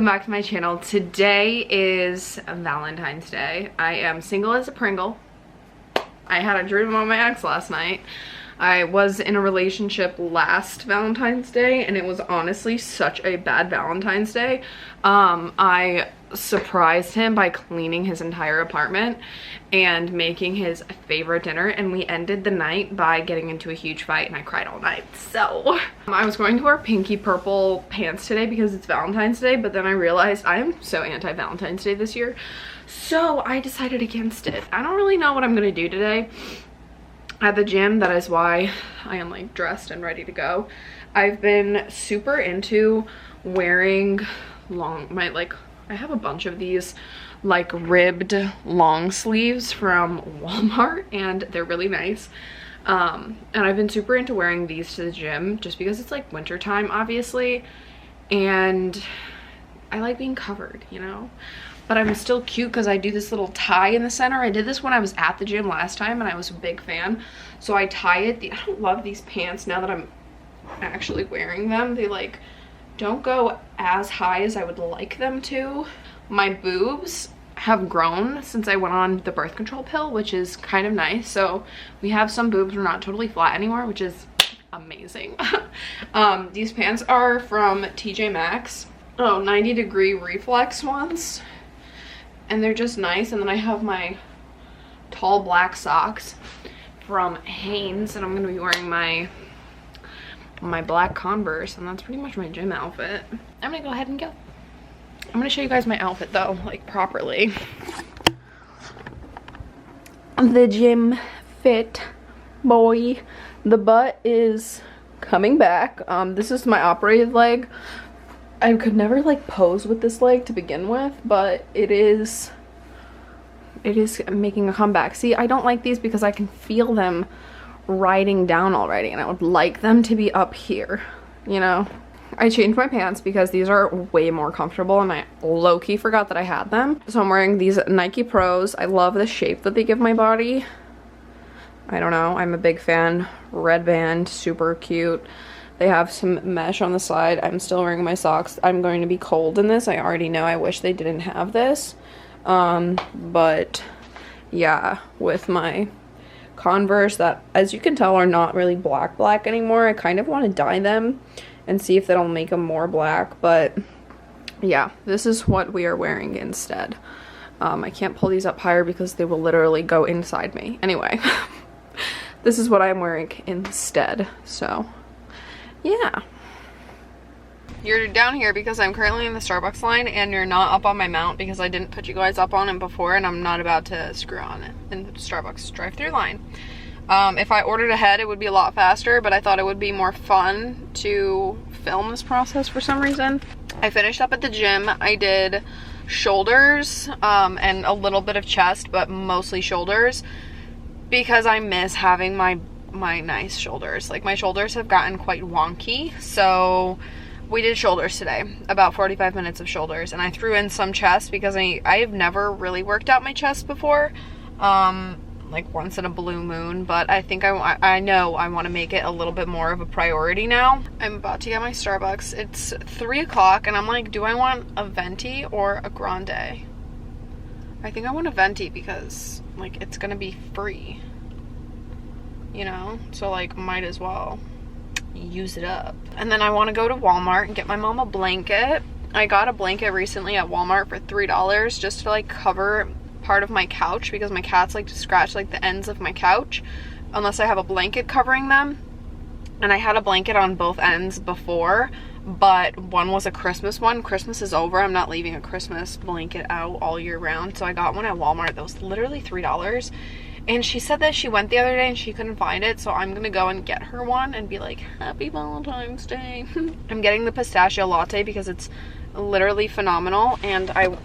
back to my channel. Today is Valentine's Day. I am single as a Pringle. I had a dream about my ex last night. I was in a relationship last Valentine's Day and it was honestly such a bad Valentine's Day. I surprised him by cleaning his entire apartment and making his favorite dinner, and we ended the night by getting into a huge fight and I cried all night. So I was going to wear pinky purple pants today because it's Valentine's Day, but then I realized I am so anti-Valentine's Day this year, so I decided against it. I don't really know what I'm gonna do today at the gym. That is why I am like dressed and ready to go. I've been super into wearing I have a bunch of these like ribbed long sleeves from Walmart and they're really nice. And I've been super into wearing these to the gym just because it's like winter time obviously, and I like being covered, you know, but I'm still cute because I do this little tie in the center. I did this when I was at the gym last time and I was a big fan, so I tie it. I don't love these pants now that I'm actually wearing them. They like don't go as high as I would like them to. My boobs have grown since I went on the birth control pill, which is kind of nice. So we have some boobs. We're not totally flat anymore, which is amazing. These pants are from TJ Maxx. Oh, 90-degree reflex ones. And they're just nice. And then I have my tall black socks from Hanes, and I'm gonna be wearing my black Converse, and that's pretty much my gym outfit. I'm gonna go ahead and go. I'm gonna show you guys my outfit though, like properly. The gym fit, boy. The butt is coming back. This is my operated leg. I could never like pose with this leg to begin with, but it is making a comeback. See, I don't like these because I can feel them riding down already, and I would like them to be up here, you know. I changed my pants because these are way more comfortable and I low-key forgot that I had them. So I'm wearing these Nike Pros. I love the shape that they give my body. I don't know, I'm a big fan. Red band, super cute. They have some mesh on the side. I'm still wearing my socks. I'm going to be cold in this. I already know. I wish they didn't have this. But yeah, with my Converse that, as you can tell, are not really black anymore. I kind of want to dye them and see if that'll make them more black, but yeah, this is what we are wearing instead. I can't pull these up higher because they will literally go inside me. Anyway, this is what I'm wearing instead, so yeah. You're down here because I'm currently in the Starbucks line, and you're not up on my mount because I didn't put you guys up on it before, and I'm not about to screw on it in the Starbucks drive-through line. If I ordered ahead, it would be a lot faster, but I thought it would be more fun to film this process for some reason. I finished up at the gym. I did shoulders and a little bit of chest, but mostly shoulders because I miss having my nice shoulders. Like, my shoulders have gotten quite wonky, so we did shoulders today, about 45 minutes of shoulders, and I threw in some chest because I have never really worked out my chest before, like once in a blue moon, but I think I know I want to make it a little bit more of a priority now. I'm about to get my Starbucks. It's 3 o'clock and I'm like, do I want a venti or a grande? I think I want a venti because like it's gonna be free, you know, so like might as well use it up. And then I want to go to Walmart and get my mom a blanket. I got a blanket recently at Walmart for $3 just to like cover part of my couch because my cats like to scratch like the ends of my couch unless I have a blanket covering them. And I had a blanket on both ends before, but one was a Christmas one. Christmas is over. I'm not leaving a Christmas blanket out all year round, so I got one at Walmart that was literally $3. And she said that she went the other day and she couldn't find it, so I'm gonna go and get her one and be like, happy Valentine's Day. I'm getting the pistachio latte because it's literally phenomenal, and I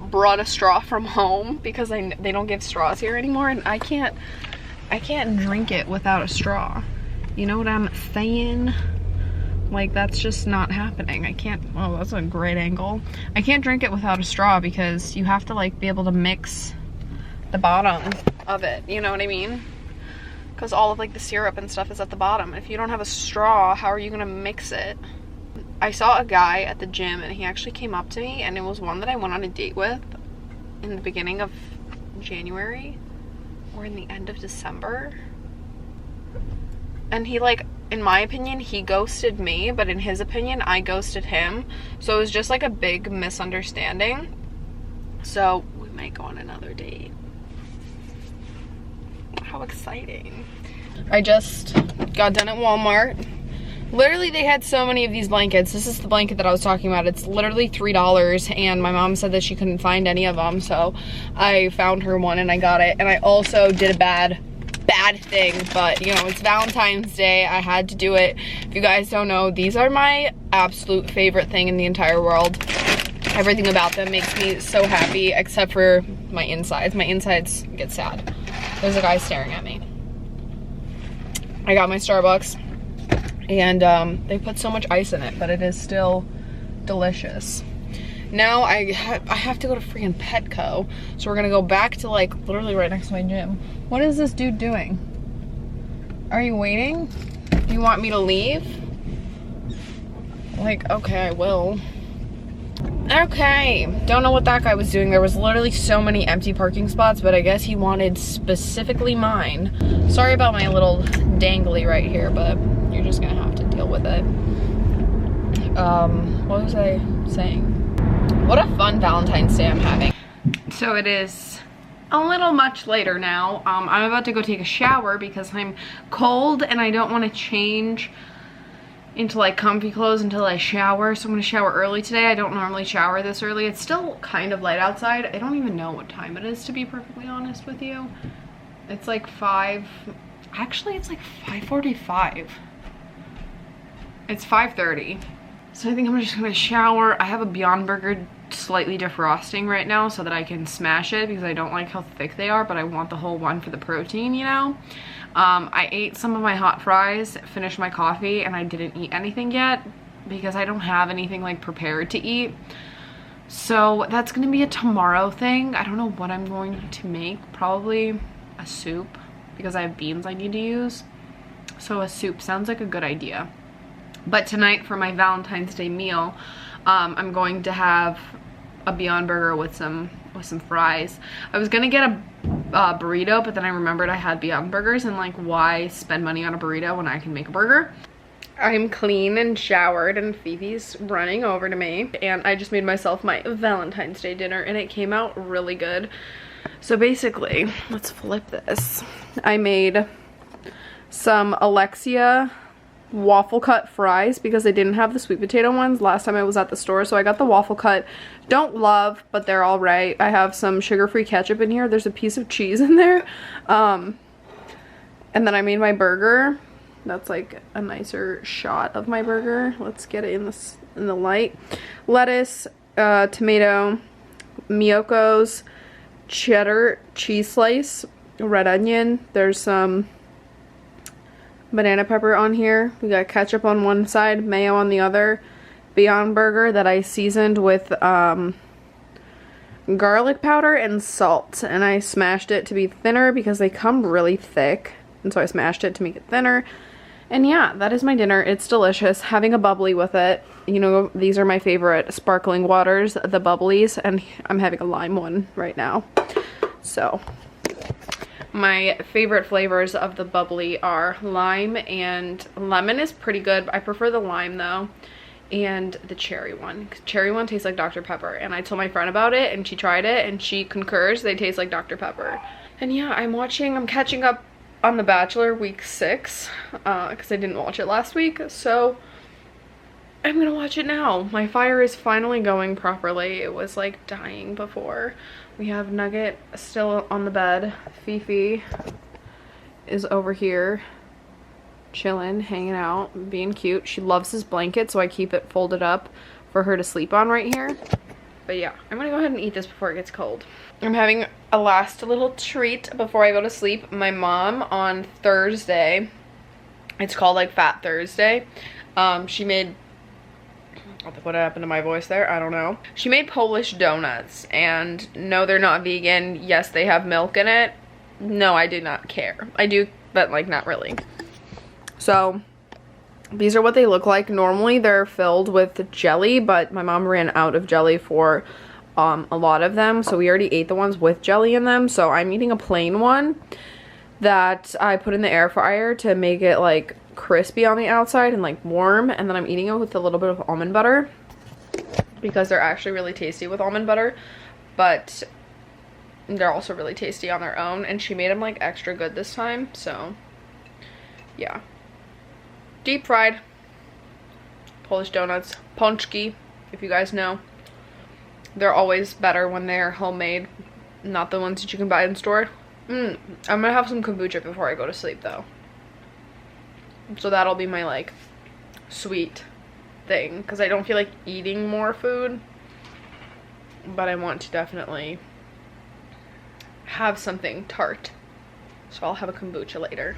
brought a straw from home because they don't give straws here anymore, and I can't drink it without a straw. You know what I'm saying? Like, that's just not happening. I can't, oh, that's a great angle. I can't drink it without a straw because you have to like be able to mix the bottom of it, you know what I mean? Because all of like the syrup and stuff is at the bottom. If you don't have a straw, how are you gonna mix it? I saw a guy at the gym and he actually came up to me, and it was one that I went on a date with in the beginning of January or in the end of December. And he, like, in my opinion, he ghosted me, but in his opinion, I ghosted him. So it was just like a big misunderstanding. So we might go on another date. How exciting. I just got done at Walmart. Literally, they had so many of these blankets. This is the blanket that I was talking about. It's literally $3, and my mom said that she couldn't find any of them, so I found her one and I got it. And I also did a bad thing, but you know, it's Valentine's Day. I had to do it. If you guys don't know, these are my absolute favorite thing in the entire world. Everything about them makes me so happy, except for my insides. My insides get sad. There's a guy staring at me. I got my Starbucks, and they put so much ice in it, but it is still delicious. Now I have to go to freaking Petco, so we're gonna go back to, like, literally right next to my gym. What is this dude doing? Are you waiting? Do you want me to leave? Like, okay, I will. Okay, don't know what that guy was doing. There was literally so many empty parking spots, but I guess he wanted specifically mine. Sorry about my little dangly right here, but you're just gonna have to deal with it. What was I saying? What a fun Valentine's Day I'm having. So it is a little much later now. I'm about to go take a shower because I'm cold and I don't want to change into like comfy clothes until I shower. So I'm gonna shower early today. I don't normally shower this early. It's still kind of light outside. I don't even know what time it is, to be perfectly honest with you. It's like 5, actually it's like 5:45. It's 5:30. So I think I'm just gonna shower. I have a Beyond Burger slightly defrosting right now so that I can smash it because I don't like how thick they are, but I want the whole one for the protein, you know? I ate some of my hot fries, finished my coffee, and I didn't eat anything yet because I don't have anything like prepared to eat. So that's gonna be a tomorrow thing. I don't know what I'm going to make. Probably a soup because I have beans I need to use. So a soup sounds like a good idea. But tonight for my Valentine's Day meal, I'm going to have a Beyond Burger with some fries. I was gonna get a burrito, but then I remembered I had Beyond Burgers, and like, why spend money on a burrito when I can make a burger? I'm clean and showered, and Phoebe's running over to me, and I just made myself my Valentine's Day dinner, and it came out really good. So basically, let's flip this. I made some Alexia waffle cut fries because they didn't have the sweet potato ones last time I was at the store, so I got the waffle cut. Don't love, but they're all right. I have some sugar-free ketchup in here. There's a piece of cheese in there. And then I made my burger. That's like a nicer shot of my burger. Let's get it in the light. Lettuce, tomato, Miyoko's cheddar cheese slice, red onion. There's some banana pepper on here. We got ketchup on one side, mayo on the other. Beyond Burger that I seasoned with garlic powder and salt, and I smashed it to be thinner because they come really thick, and so I smashed it to make it thinner. And yeah, that is my dinner. It's delicious. Having a bubbly with it. You know, these are my favorite sparkling waters, the bubblies, and I'm having a lime one right now. So my favorite flavors of the bubbly are lime, and lemon is pretty good. I prefer the lime though, and the cherry one. Cherry one tastes like Dr. Pepper, and I told my friend about it and she tried it and she concurs. They taste like Dr. Pepper. And yeah, I'm catching up on The Bachelor week 6 because I didn't watch it last week, so I'm gonna watch it now. My fire is finally going properly. It was like dying before. We have Nugget still on the bed. Fifi is over here chilling, hanging out, being cute. She loves this blanket, so I keep it folded up for her to sleep on right here. But yeah, I'm gonna go ahead and eat this before it gets cold. I'm having a last little treat before I go to sleep. My mom on Thursday, it's called like Fat Thursday, she made, what happened to my voice there? I don't know. She made Polish donuts, and no, they're not vegan. Yes, they have milk in it. No, I do not care. I do, but like not really. So These are what they look like. Normally they're filled with jelly, but my mom ran out of jelly for a lot of them, so we already ate the ones with jelly in them. So I'm eating a plain one that I put in the air fryer to make it like crispy on the outside and like warm, and then I'm eating it with a little bit of almond butter because they're actually really tasty with almond butter, but they're also really tasty on their own, and she made them like extra good this time. So yeah, deep fried Polish donuts, pączki, if you guys know. They're always better when they're homemade, not the ones that you can buy in store. I'm gonna have some kombucha before I go to sleep though, so that'll be my like sweet thing, because I don't feel like eating more food, but I want to definitely have something tart, so I'll have a kombucha later.